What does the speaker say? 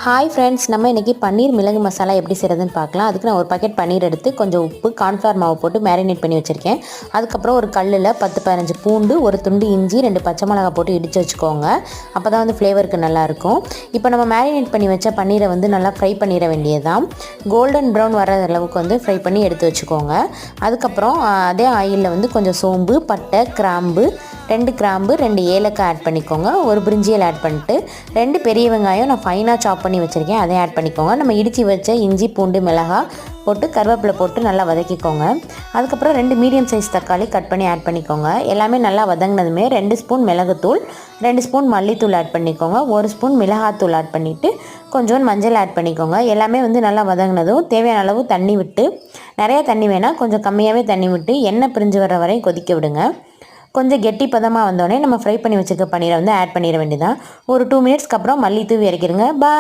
Hi friends, நம்ம இன்றைக்கி பன்னீர் மிளகு மசாலா எப்படி செய்கிறதுன்னு பார்க்கலாம். அதுக்கு நான் ஒரு பாக்கெட் பன்னீர் எடுத்து கொஞ்சம் உப்பு, கார்ன்ஃப்ளவர் மாவு போட்டு மேரினேட் பண்ணி வச்சுருக்கேன். அதுக்கப்புறம் ஒரு கல்லில் 10-15 பூண்டு, ஒரு துண்டு இஞ்சி, 2 பச்சை மிளகா போட்டு இடித்து வச்சுக்கோங்க. அப்போ தான் வந்து ஃப்ளேவருக்கு நல்லாயிருக்கும். இப்போ நம்ம மேரினேட் பண்ணி வச்ச பன்னீரை வந்து நல்லா ஃப்ரை பண்ணிட வேண்டியதுதான். கோல்டன் ப்ரௌன் வர அளவுக்கு வந்து ஃப்ரை பண்ணி எடுத்து வச்சுக்கோங்க. அதுக்கப்புறம் அதே ஆயிலில் வந்து கொஞ்சம் சோம்பு, பட்டை, கிராம்பு, 2 கிராம்பு, 2 ஏலக்காய் ஆட் பண்ணிக்கோங்க. ஒரு பிரிஞ்சியல் ஆட் பண்ணிட்டு 2 பெரிய வெங்காயம் நான் ஃபைனாக சாப் பண்ணி வச்சுருக்கேன், அதை ஆட் பண்ணிக்கோங்க. நம்ம இடித்து வச்ச இஞ்சி, பூண்டு, மிளகாய் போட்டு கருவேப்பிலை போட்டு நல்லா வதக்கிக்கோங்க. அதுக்கப்புறம் 2 மீடியம் சைஸ் தக்காளி கட் பண்ணி ஆட் பண்ணிக்கோங்க. எல்லாமே நல்லா வதங்கினதுமே 2 ஸ்பூன் மிளகுத்தூள், 2 ஸ்பூன் மல்லித்தூள் ஆட் பண்ணிக்கோங்க. 1 ஸ்பூன் மிளகாத்தூள் ஆட் பண்ணிவிட்டு கொஞ்சோண்டு மஞ்சள் ஆட் பண்ணிக்கோங்க. எல்லாமே வந்து நல்லா வதங்கினதும் தேவையான அளவு தண்ணி விட்டு, நிறையா தண்ணி வேணால் கொஞ்சம் கம்மியாகவே தண்ணி விட்டு எண்ணெய் பிரிஞ்சு வர வரையும் கொதிக்க விடுங்க. கொஞ்சம் கெட்டி பதமாக வந்தோடனே நம்ம ஃப்ரை பண்ணி வச்சுருக்க பன்னீரை வந்து ஆட் பண்ணிட வேண்டியதான். ஒரு 2 மினிட்ஸ்க்கு அப்புறம் மல்லி தூவி இறக்கிடுங்க. பாய்.